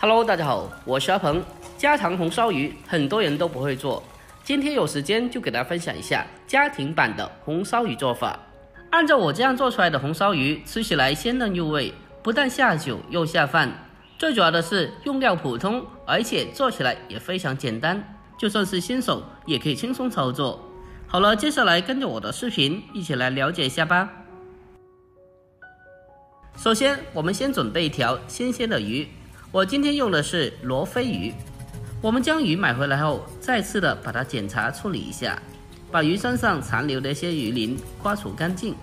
Hello， 大家好，我是阿鹏。家常红烧鱼很多人都不会做，今天有时间就给大家分享一下家庭版的红烧鱼做法。按照我这样做出来的红烧鱼，吃起来鲜嫩入味，不但下酒又下饭。最主要的是用料普通，而且做起来也非常简单，就算是新手也可以轻松操作。好了，接下来跟着我的视频一起来了解一下吧。首先，我们先准备一条新鲜的鱼。我今天用的是罗非鱼。我们将鱼买回来后，再次的把它检查处理一下，把鱼身上残留的一些鱼鳞刮除干净。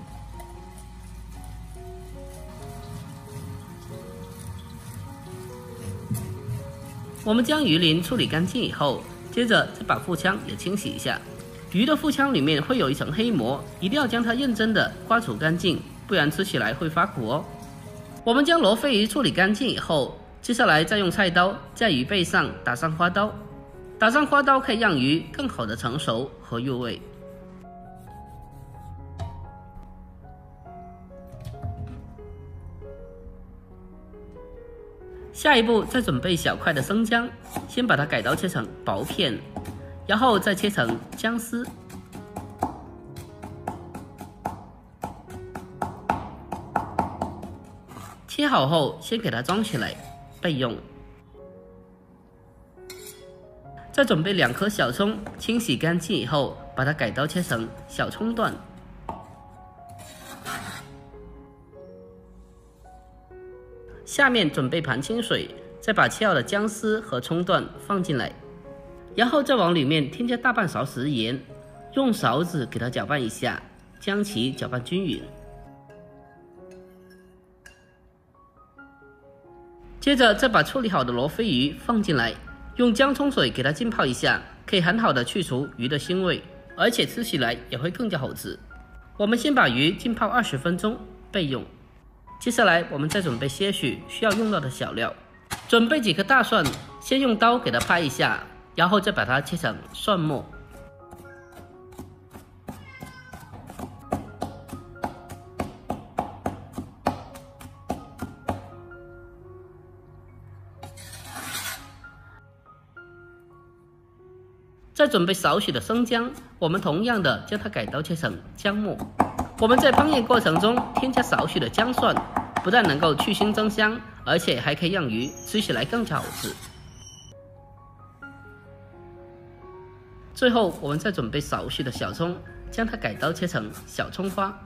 我们将鱼鳞处理干净以后，接着再把腹腔也清洗一下。鱼的腹腔里面会有一层黑膜，一定要将它认真的刮除干净，不然吃起来会发苦哦。我们将罗非鱼处理干净以后，接下来再用菜刀在鱼背上打上花刀，打上花刀可以让鱼更好的成熟和入味。下一步再准备小块的生姜，先把它改刀切成薄片，然后再切成姜丝。切好后，先给它装起来备用。再准备2颗小葱，清洗干净以后，把它改刀切成小葱段。下面准备盘清水，再把切好的姜丝和葱段放进来，然后再往里面添加大半勺食盐，用勺子给它搅拌一下，将其搅拌均匀。接着再把处理好的罗非鱼放进来，用姜葱水给它浸泡一下，可以很好的去除鱼的腥味，而且吃起来也会更加好吃。我们先把鱼浸泡20分钟备用。接下来我们再准备些许需要用到的小料，准备几颗大蒜，先用刀给它拍一下，然后再把它切成蒜末。再准备少许的生姜，我们同样的将它改刀切成姜末。我们在烹饪过程中添加少许的姜蒜，不但能够去腥增香，而且还可以让鱼吃起来更加好吃。最后我们再准备少许的小葱，将它改刀切成小葱花。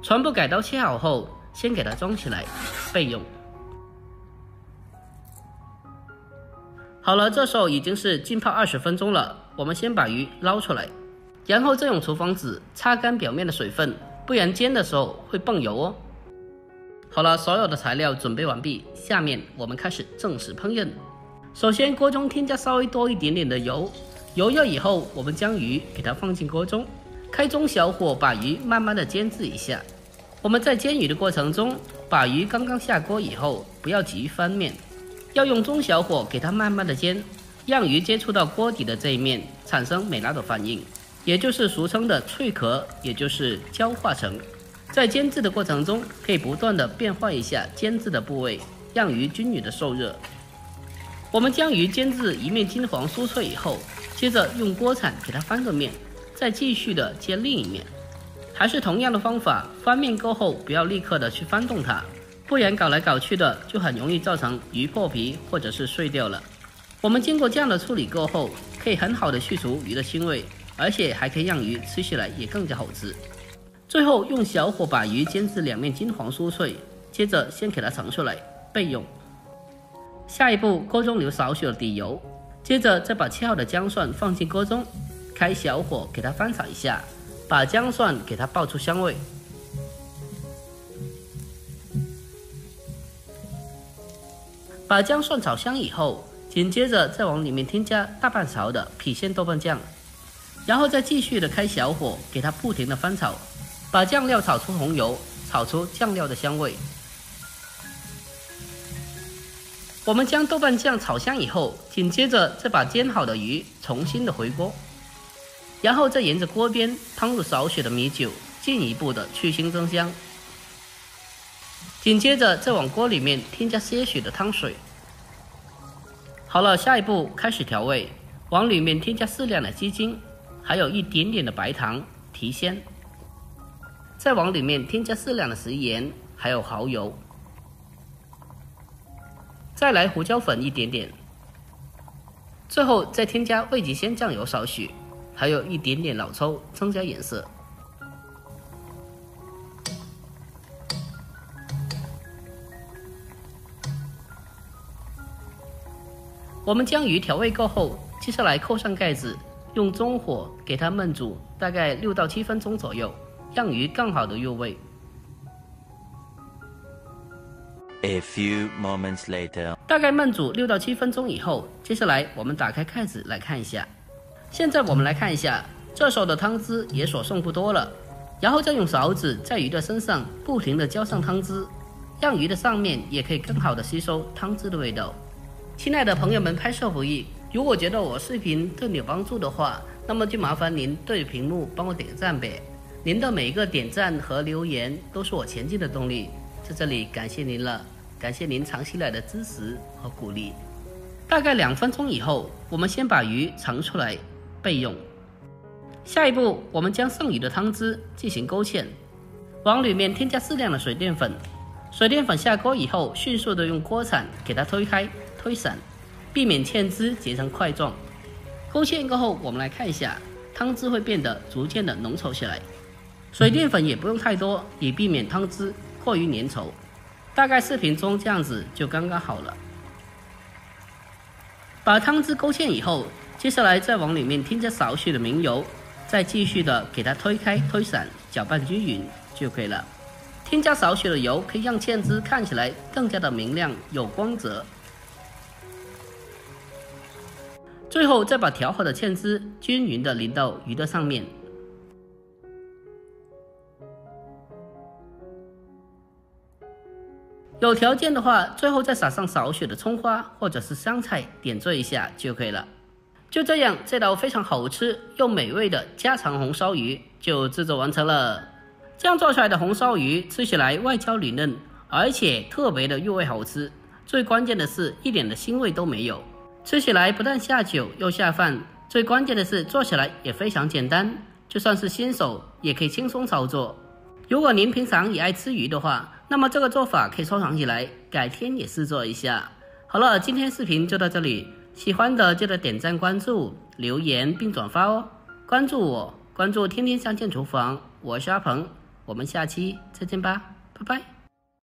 全部改刀切好后，先给它装起来备用。好了，这时候已经是浸泡20分钟了，我们先把鱼捞出来，然后再用厨房纸擦干表面的水分，不然煎的时候会蹦油哦。好了，所有的材料准备完毕，下面我们开始正式烹饪。首先锅中添加稍微多一点点的油，油热以后，我们将鱼给它放进锅中，开中小火把鱼慢慢的煎制一下。我们在煎鱼的过程中，把鱼刚刚下锅以后，不要急于翻面，要用中小火给它慢慢的煎，让鱼接触到锅底的这一面产生美拉德反应，也就是俗称的脆壳，也就是焦化层。在煎制的过程中，可以不断的变换一下煎制的部位，让鱼均匀的受热。我们将鱼煎至一面金黄酥脆以后，接着用锅铲给它翻个面，再继续的煎另一面。还是同样的方法，翻面过后不要立刻的去翻动它，不然搞来搞去的就很容易造成鱼破皮或者是碎掉了。我们经过这样的处理过后，可以很好的去除鱼的腥味，而且还可以让鱼吃起来也更加好吃。最后用小火把鱼煎至两面金黄酥脆，接着先给它盛出来备用。下一步锅中留少许的底油，接着再把切好的姜蒜放进锅中，开小火给它翻炒一下，把姜蒜给它爆出香味。把姜蒜炒香以后，紧接着再往里面添加大半勺的郫县豆瓣酱，然后再继续的开小火给它不停的翻炒，把酱料炒出红油，炒出酱料的香味。我们将豆瓣酱炒香以后，紧接着再把煎好的鱼重新的回锅，然后再沿着锅边烹入少许的米酒，进一步的去腥增香。紧接着再往锅里面添加些许的汤水。好了，下一步开始调味，往里面添加适量的鸡精，还有一点点的白糖提鲜，再往里面添加适量的食盐，还有蚝油，再来胡椒粉一点点，最后再添加味极鲜酱油少许，还有一点点老抽增加颜色。我们将鱼调味够后，接下来扣上盖子，用中火给它焖煮大概6到7分钟左右，让鱼更好的入味。A few moments later， 大概焖煮6到7分钟以后，接下来我们打开盖子来看一下。现在我们来看一下，这时候的汤汁也所剩不多了，然后再用勺子在鱼的身上不停地浇上汤汁，让鱼的上面也可以更好的吸收汤汁的味道。亲爱的朋友们，拍摄不易，如果觉得我视频对你有帮助的话，那么就麻烦您对屏幕帮我点个赞呗。您的每一个点赞和留言都是我前进的动力，在这里感谢您了，感谢您长期以来的支持和鼓励。大概2分钟以后，我们先把鱼盛出来备用。下一步，我们将剩余的汤汁进行勾芡，往里面添加适量的水淀粉。水淀粉下锅以后，迅速的用锅铲给它推开推散，避免芡汁结成块状。勾芡过后，我们来看一下，汤汁会变得逐渐的浓稠起来。水淀粉也不用太多，以避免汤汁过于粘稠。大概视频中这样子就刚刚好了。把汤汁勾芡以后，接下来再往里面添加少许的明油，再继续的给它推开推散，搅拌均匀就可以了。添加少许的油，可以让芡汁看起来更加的明亮有光泽。最后再把调好的芡汁均匀的淋到鱼的上面。有条件的话，最后再撒上少许的葱花或者是香菜点缀一下就可以了。就这样，这道非常好吃又美味的家常红烧鱼就制作完成了。这样做出来的红烧鱼吃起来外焦里嫩，而且特别的入味好吃。最关键的是一点的腥味都没有，吃起来不但下酒又下饭。最关键的是做起来也非常简单，就算是新手也可以轻松操作。如果您平常也爱吃鱼的话，那么这个做法可以收藏起来，改天也试做一下。好了，今天视频就到这里，喜欢的记得点赞、关注、留言并转发哦。关注我，关注天天相见厨房，我是阿鹏，我们下期再见吧，拜拜。